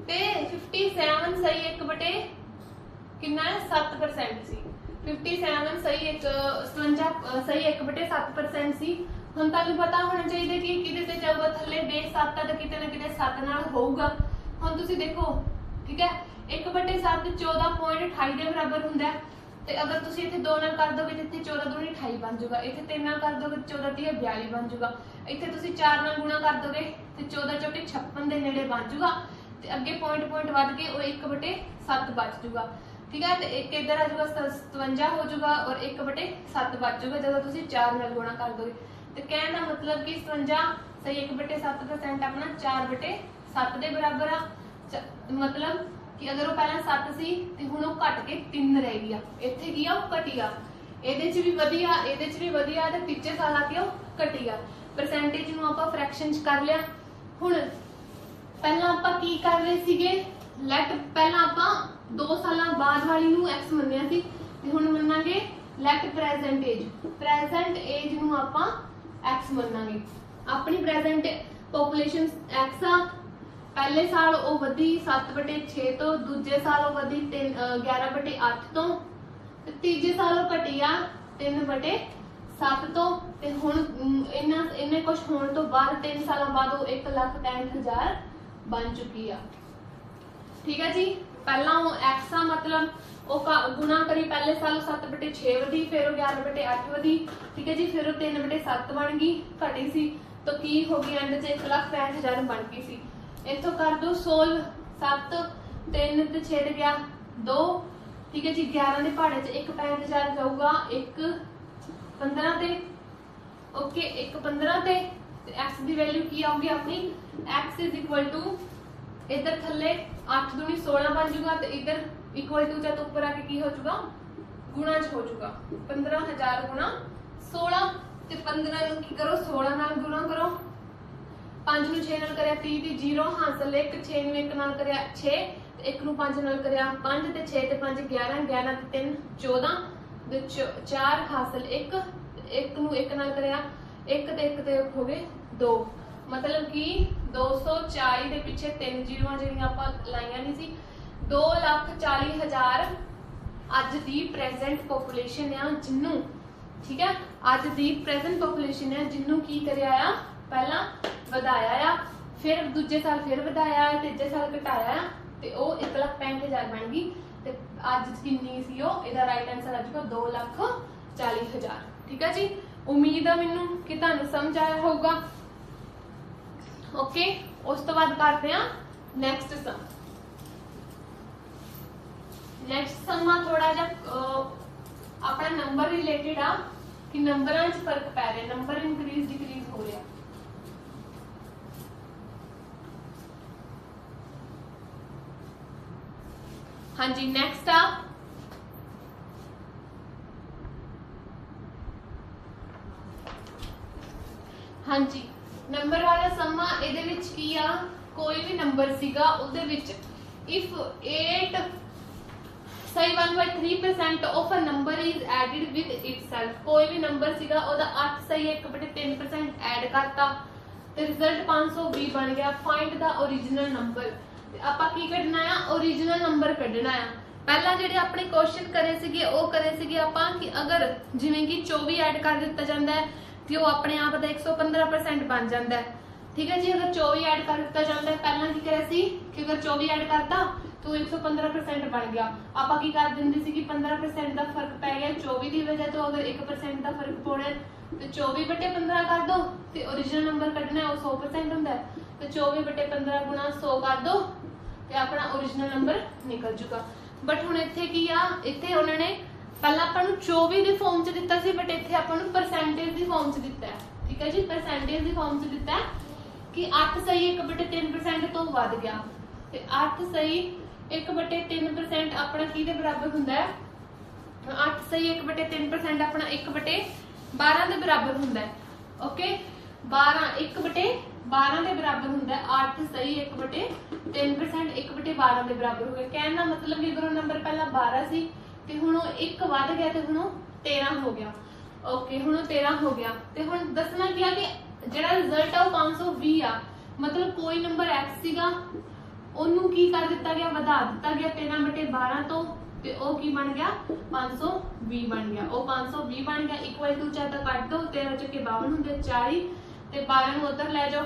ਤੇ 57 ਸਹੀ 1/7% ਸੀ, 57 सही 57 सही 1/7% सी। ਹੁਣ ਤੁਹਾਨੂੰ ਪਤਾ ਹੋਣਾ ਚਾਹੀਦਾ ਕਿ ਕਿਤੇ ਤੇ ਜਾਊਗਾ ਥੱਲੇ ਬੇਸ 7 ਤਾਂ ਕਿਤੇ ਨਾ ਕਿਤੇ 7 ਨਾਲ ਹੋਊਗਾ। ਹੁਣ ਤੁਸੀਂ ਦੇਖੋ ਠੀਕ ਹੈ 1/7 14.28 ਦੇ ਬਰਾਬਰ ਹੁੰਦਾ ਹੈ ਤੇ ਅਗਰ ਤੁਸੀਂ ਇੱਥੇ 2 ਨਾਲ ਕਰ ਦੋਗੇ ਤੇ ਇੱਥੇ 14 ਦੂਣੀ 28 ਬਣ ਜਾਊਗਾ, ਇੱਥੇ 3 ਨਾਲ ਕਰ ਦੋਗੇ 14 ਤੀਆ 42 ਬਣ ਜਾਊਗਾ, ਇੱਥੇ ਤੁਸੀਂ 4 ਨਾਲ ਗੁਣਾ ਕਰ ਦੋਗੇ ਤੇ 14 ਚੌਕੇ 56 ਦੇ ਨੇੜੇ ਬਣ ਜਾਊਗਾ ਤੇ ਅੱਗੇ ਪੁਆਇੰਟ ਵੱਧ ਕੇ ਉਹ 1/7 ਬਚ ਜਾਊਗਾ ठीक है। तो एक इधर आ जाऊगा 57 हो जाऊगा और 1/7 बच जाऊगा जब तुम 4 नाल गुणा कर दोगे। तो कहने का मतलब कि 57 सही 1/7% अपना 4/7 के बराबर आ। मतलब कि अगर वो पहला 7 सी ते हुण वो घट के 3 रह गया, इत्थे की आ वो घटी आ, ਇਹਦੇ ਚ ਵੀ ਵਧੀਆ ਇਹਦੇ ਚ ਵੀ ਵਧੀਆ ਤੇ ਤੀਜੇ ਸਾਲ ਆ ਕੇ ਉਹ ਘਟੀ ਆ। परसेंटेज ਨੂੰ ਆਪਾਂ फ्रैक्शन ਚ कर लिया। ਹੁਣ ਪਹਿਲਾਂ ਆਪਾਂ ਕੀ ਕਰ ਰਹੇ ਸੀਗੇ ਲੈਟ ਪਹਿਲਾਂ ਆਪਾਂ 2 ਸਾਲਾਂ ਬਾਅਦ ਵਾਲੀ ਨੂੰ x ਮੰਨਿਆ ਸੀ ਤੇ ਹੁਣ ਮੰਨਾਂਗੇ ਲੈਟ ਪ੍ਰੈਜ਼ੈਂਟ ਏਜ ਨੂੰ ਆਪਾਂ x ਮੰਨਾਂਗੇ। ਆਪਣੀ ਪ੍ਰੈਜ਼ੈਂਟ ਪੋਪੂਲੇਸ਼ਨ x ਆ, ਪਹਿਲੇ ਸਾਲ ਉਹ ਵਧੀ 7/6 ਤੋਂ, ਦੂਜੇ ਸਾਲ ਉਹ ਵਧੀ 11/8 ਤੋਂ ਤੇ ਤੀਜੇ ਸਾਲ ਉਹ ਘਟੀ ਆ 3/7 ਤੋਂ ਤੇ ਹੁਣ ਇੰਨੇ ਕੁਝ ਹੋਣ ਤੋਂ ਬਾਅਦ 3 ਸਾਲਾਂ ਬਾਅਦ ਉਹ 1,65,000 ਬਣ ਚੁੱਕੀ ਆ। ठीक है जी। पहला वो x आ मतलब वो गुणा करी पहले साल 7/6 वधी, फिर वो 11/8 वधी, ठीक है जी, फिर वो 3/7 बन गई घटी सी तो की हो गई एंड च 1,65,000 बन गई सी। इथों कर दो 16 7 3 ते 6 ते गया 2, ठीक है जी, 11 के पहाड़े च 1,65,000 जाऊगा 1,15 ते, ओके 1,15 ते x की वैल्यू की आऊगी अपनी x इज इक्वल टू इधर थले 8 दूनी 16 बन जाऊगा तो इधर इक्वल टू जब ऊपर आके की हो जाऊगा गुणा च हो जाऊगा 15,000 गुणा 16 ते 15 ਨੂੰ ਕੀ ਕਰੋ 16 ਨਾਲ ਗੁਣਾ ਕਰੋ, 5 ਨੂੰ 6 ਨਾਲ ਕਰਿਆ 30 ਦੀ 0 ਹਾਸਲ 1, 6 ਨੂੰ 1 ਨਾਲ ਕਰਿਆ 6 ਤੇ 1 ਨੂੰ 5 ਨਾਲ ਕਰਿਆ 5 ਤੇ 6 ਤੇ 5 11, 11 ਤੇ 3 14 ਤੇ 4 ਹਾਸਲ 1, 1 ਨੂੰ 1 ਨਾਲ ਕਰਿਆ 1 ਤੇ 1 ਤੇ ਹੋ ਗਏ 2, मतलब कि 240 ਦੇ ਪਿੱਛੇ 3 ਜ਼ੀਰੋਆਂ ਜਿਹੜੀਆਂ ਆਪਾਂ ਲਾਈਆਂ ਨਹੀਂ ਸੀ 2,40,000 ਅੱਜ ਦੀ ਪ੍ਰੈਜ਼ੈਂਟ ਪੋਪੂਲੇਸ਼ਨ ਆ ਜਿੰਨੂੰ, ਠੀਕ ਹੈ, ਅੱਜ ਦੀ ਪ੍ਰੈਜ਼ੈਂਟ ਪੋਪੂਲੇਸ਼ਨ ਹੈ ਜਿੰਨੂੰ ਕੀ ਕਰਿਆ ਆ ਪਹਿਲਾਂ ਵਧਾਇਆ ਆ, ਫਿਰ ਦੂਜੇ ਸਾਲ ਫਿਰ ਵਧਾਇਆ, ਤੀਜੇ ਸਾਲ ਘਟਾਇਆ ਤੇ ਉਹ 1,65,000 ਬਣ ਗਈ ਤੇ ਅੱਜ ਕਿੰਨੀ ਸੀ ਉਹ, ਇਹਦਾ ਰਾਈਟ ਆਨਸਰ ਆ ਜਾਊਗਾ 2,40,000। ਠੀਕ ਹੈ ਜੀ, ਉਮੀਦ ਆ ਮੈਨੂੰ ਕਿ ਤੁਹਾਨੂੰ ਸਮਝ ਆਇਆ ਹੋਊਗਾ। ओके उस तो बाद करते हैं नेक्स्ट सम। नेक्स्ट सम थोड़ा जा अपना नंबर रिलेटेड आ कि नंबरां च फर्क पै रहा, नंबर इंक्रीज डिक्रीज हो रहा। हाँ जी नेक्स्ट आ हाँ जी नंबर वाला समा ਇਹਦੇ ਵਿੱਚ ਕੀ ਆ, ਕੋਈ ਵੀ ਨੰਬਰ ਸੀਗਾ ਉਹਦੇ ਵਿੱਚ if 8 ਸਹੀ 1/3% of a number is added with itself, ਕੋਈ ਵੀ ਨੰਬਰ ਸੀਗਾ ਉਹਦਾ 8 ਸਹੀ 1/3% ਐਡ ਕਰਤਾ ਤੇ ਰਿਜ਼ਲਟ 520 ਬਣ ਗਿਆ। ਫਾਈਂਡ ਦਾ ओरिजिनल ਨੰਬਰ, ਆਪਾਂ ਕੀ ਕੱਢਣਾ ਆ ओरिजिनल ਨੰਬਰ ਕੱਢਣਾ ਆ। ਪਹਿਲਾਂ ਜਿਹੜੇ ਆਪਣੇ ਕੁਐਸਚਨ ਕਰੇ ਸੀਗੇ ਉਹ ਕਰੇ ਸੀਗੇ ਆਪਾਂ ਕਿ ਅਗਰ ਜਿਵੇਂ ਕਿ 24 ਐਡ ਕਰ ਦਿੱਤਾ ਜਾਂਦਾ ਹੈ ਤੇ ਉਹ ਆਪਣੇ ਆਪ ਦਾ 115% ਬਣ ਜਾਂਦਾ ਹੈ। ठीक है जी, अगर 24 ऐड कर दिता जाता है, पहला की करे सी कि अगर 24 ऐड करता तो 115% बन गया। आपां की कर दिंदे सी कि 15% का फर्क पै गया 24 की वजह तो, अगर 1% का फर्क पौना तो 24/15 कर दो तो ओरिजिनल नंबर कढ़ना है 100% होंदा है तो 24/15 गुणा 100 कर दो तो अपना ओरिजिनल नंबर निकल जूगा। बट हुण इत्थे की आ, इत्थे उन्होंने पहला आपां नूं 24 की फॉर्म च दिता सी, बट इत्थे आपां नूं परसेंटेज की फॉर्म च दिता है। ठीक है जी, परसेंटेज की फॉर्म च दिता है कि 8 सही 1/3% तो वध गया ते 8 सही 1/3% अपना की दे बराबर हुंदा है, 8 सही 1/3% अपना 1/12 दे बराबर हुंदा है। ओके 12 1/12 दे बराबर हुंदा है, 8 सही 1/3% 1/12 दे बराबर हो गया। कहने का मतलब कि अगर नंबर पहला 12 सी ते हुण वो 1 वध गया ते हुण 13 हो गया। ओके हुण 13 हो गया ते हुण दसना क्या कि ਜਿਹੜਾ ਰਿਜ਼ਲਟ ਆ ਉਹ 520 ਆ, ਮਤਲਬ ਕੋਈ ਨੰਬਰ x ਸੀਗਾ ਉਹਨੂੰ ਕੀ ਕਰ ਦਿੱਤਾ ਗਿਆ ਵਧਾ ਦਿੱਤਾ ਗਿਆ 13/12 ਤੋਂ ਤੇ ਉਹ ਕੀ ਬਣ ਗਿਆ 520 बन गया। ਉਹ 520 बन गया इक्वल टू चाहे तो ਕੱਟ दो 13 चुके 52 ਹੁੰਦੇ 40 ਤੇ 12 ਨੂੰ ਉਧਰ ਲੈ ਜਾਓ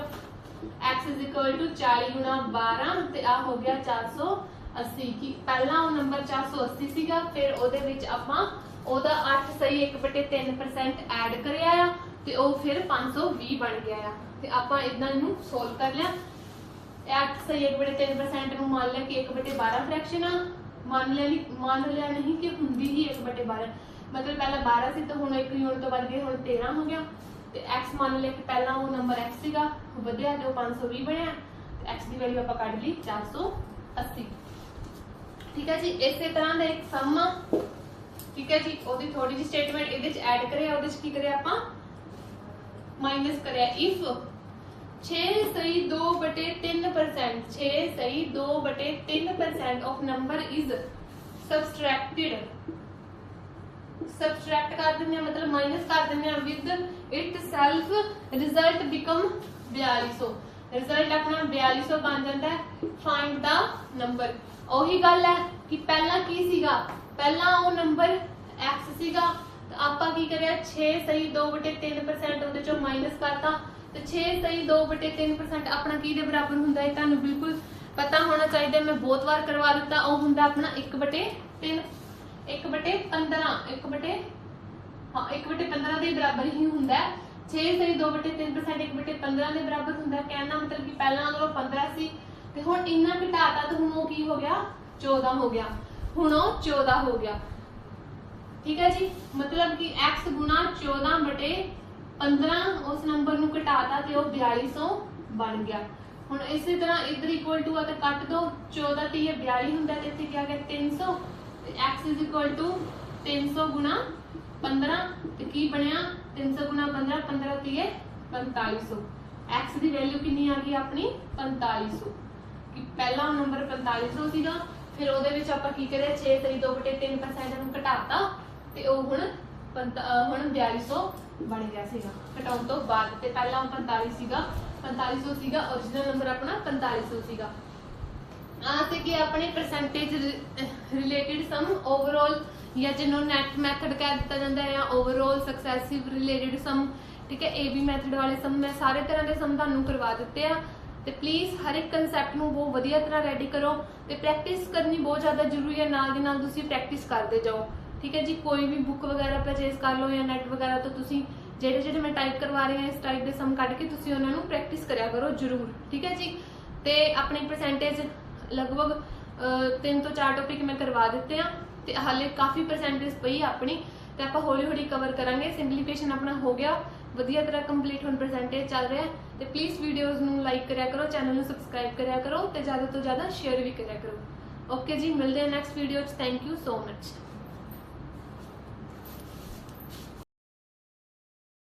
x is equal to 40 गुणा 12 ਤੇ ਆ ਹੋ ਗਿਆ 480 की पहला वो नंबर 480 ਸੀਗਾ ਫਿਰ ਉਹਦੇ ਵਿੱਚ ਆਪਾਂ ਉਹਦਾ 8 ਸਹੀ 1/3% ਐਡ ਕਰਿਆ ਆ ਤੇ ਉਹ ਫਿਰ 520 ਬਣ ਗਿਆ ਆ ਤੇ ਆਪਾਂ ਇਦਾਂ ਇਹਨੂੰ ਸੋਲਵ ਕਰ ਲਿਆ। 8 ਸਹੀ 1/3% ਨੂੰ ਮੰਨ ਲਿਆ ਕਿ 1/12 ਫ੍ਰੈਕਸ਼ਨ ਆ ਮੰਨ ਲਿਆ ਨਹੀਂ ਕਿ ਹੁੰਦੀ ਹੀ 1/12 मतलब पहला 12 ਸੀ ਤਾਂ ਹੁਣ 1 ਯੂਨਿਟ ਤੋਂ ਵੱਧ ਗਏ ਹੁਣ 13 ਹੋ ਗਿਆ ਤੇ x ਮੰਨ ਲਿਆ ਕਿ ਪਹਿਲਾਂ ਉਹ ਨੰਬਰ x ਸੀਗਾ ਵਧਿਆ ਤੇ ਉਹ 520 ਬਣਿਆ ਤੇ x ਦੀ ਵੈਲਿਊ ਆਪਾਂ ਕੱਢ ਲਈ 480। ठीक है जी इस तरह का एक सम ठीक है जी ਉਹਦੀ ਥੋੜੀ ਜਿਹੀ ਸਟੇਟਮੈਂਟ ਇਹਦੇ ਚ ਐਡ ਕਰਿਆ ਉਹਦੇ ਚ ਕੀ ਕਰਿਆ ਆਪਾਂ ਮਾਈਨਸ ਕਰਿਆ ਇਫ 6 सही 2/3% 6 सही 2/3% of number is subtracted subtract कर देने मतलब माइनस कर देने with it self result become 4200 result अपना 4200 बन जाता है। फाइंड द नंबर ਉਹੀ ਗੱਲ ਹੈ ਕਿ ਪਹਿਲਾਂ ਕੀ ਸੀਗਾ ਪਹਿਲਾਂ ਉਹ ਨੰਬਰ x ਸੀਗਾ ਤਾਂ ਆਪਾਂ ਕੀ ਕਰਿਆ 6 ਸਹੀ 2/3% ਉਹਦੇ ਚੋਂ ਮਾਈਨਸ ਕਰਤਾ ਤੇ 6 ਸਹੀ 2/3% ਆਪਣਾ ਕੀ ਦੇ ਬਰਾਬਰ ਹੁੰਦਾ ਹੈ ਤੁਹਾਨੂੰ ਬਿਲਕੁਲ ਪਤਾ ਹੋਣਾ ਚਾਹੀਦਾ ਮੈਂ ਬਹੁਤ ਵਾਰ ਕਰਵਾ ਦਿੱਤਾ ਉਹ ਹੁੰਦਾ ਆਪਣਾ 1/3 1/15 ਦੇ ਬਰਾਬਰ ਹੀ ਹੁੰਦਾ 6 ਸਹੀ 2/3% 1/15 ਦੇ ਬਰਾਬਰ ਹੁੰਦਾ ਕਹਿਣਾ ਮਤਲਬ ਕਿ ਪਹਿਲਾਂ ਉਹ 15 ਸੀ ਤੇ ਹੁਣ ਇੰਨਾ ਘਟਾਤਾ ਤੇ ਹੁਣ ਉਹ ਕੀ ਹੋ ਗਿਆ 14 ਹੋ ਗਿਆ ਹੁਣ ਉਹ 14 ਹੋ ਗਿਆ। ठीक है जी मतलब कि x गुना 14/15 उस नंबर ਨੂੰ ਘਟਾਤਾ ਤੇ ਉਹ 4200 ਬਣ ਗਿਆ। ਹੁਣ ਇਸੇ ਤਰ੍ਹਾਂ ਇਧਰ ਇਕੁਅਲ ਟੂ ਆ ਤੇ ਕੱਟ ਦੋ 14 ਤੇ ਇਹ 42 ਹੁੰਦਾ ਤੇ ਇੱਥੇ ਕੀ ਆ ਗਿਆ 300 ਤੇ x is equal to 300 ਗੁਣਾ 15 ਤੇ ਕੀ ਬਣਿਆ 300 ਗੁਣਾ 15 15 ਤੇ ਇਹ 4500 x ਦੀ ਵੈਲਿਊ ਕਿੰਨੀ ਆ ਗਈ ਆਪਣੀ 4500 ਕਿ ਪਹਿਲਾ ਨੰਬਰ 4500 ਸੀਗਾ ਫਿਰ ਉਹਦੇ ਵਿੱਚ ਆਪਾਂ ਕੀ ਕਰਿਆ 6 ਸਹੀ 2/3% ਨੂੰ ਘਟਾਤਾ ਤੇ ਉਹ ਹੁਣ 4200 ਬਣ ਗਿਆ ਸੀਗਾ ਘਟਾਉਣ ਤੋਂ ਬਾਅਦ ਤੇ ਪਹਿਲਾਂ 45 ਸੀਗਾ 4500 ਸੀਗਾ origignal ਨੰਬਰ ਆਪਣਾ 4500 ਸੀਗਾ। ਆ ਤੇ ਕਿ ਆਪਣੇ ਪਰਸੈਂਟੇਜ ਰਿਲੇਟਡ ਸਮ ਓਵਰਆਲ ਜਾਂ ਜਿਹਨੂੰ ਨੈਟ ਮੈਥਡ ਕਹਿ ਦਿੱਤਾ ਜਾਂਦਾ ਹੈ ਜਾਂ ਓਵਰਆਲ ਸਕਸੈਸਿਵ ਰਿਲੇਟਡ ਸਮ ਠੀਕ ਹੈ ਇਹ ਵੀ ਮੈਥਡ ਵਾਲੇ ਸਮ ਮੈਂ ਸਾਰੇ ਤਰ੍ਹਾਂ ਦੇ ਸਮ ਤੁਹਾਨੂੰ ਕਰਵਾ ਦਿੱਤੇ ਆ ਤੇ ਪਲੀਜ਼ ਹਰ ਇੱਕ ਕਨਸੈਪਟ ਨੂੰ ਬਹੁਤ ਵਧੀਆ ਤਰ੍ਹਾਂ ਰੈਡੀ ਕਰੋ ਤੇ ਪ੍ਰੈਕਟਿਸ ਕਰਨੀ ਬਹੁਤ ਜ਼ਿਆਦਾ ਜ਼ਰੂਰੀ ਹੈ ਨਾਲ ਦੀ ਨਾਲ ਤੁਸੀਂ ਪ੍ਰੈਕਟਿਸ ਕਰਦੇ ਜਾਓ। ठीक है जी कोई भी बुक वगैरह परचेज कर लो या नैट वगैरह तो तुसी जेडे जेडे मैं टाइप करवा रही हूँ इस टाइप के सम कट के तुसी उन्होंने प्रैक्टिस करा करो जरूर ठीक है जी। तो अपनी परसेंटेज लगभग 3 तो 4 टॉपिक मैं करवा दिते हैं तो हाले काफ़ी परसेंटेज पई अपनी तो आप हौली हौली कवर करांगे सिंपलीफिकेशन अपना हो गया वधिया तरह कंप्लीट हुण परसेंटेज चल रहा है तो प्लीज़ वीडियोज़ नूं लाइक करा करो चैनल नूं सबसक्राइब करा करो तो ज़्यादा तो ज़्यादा शेयर भी करा करो। ओके जी मिलते हैं next video. Thank you so much.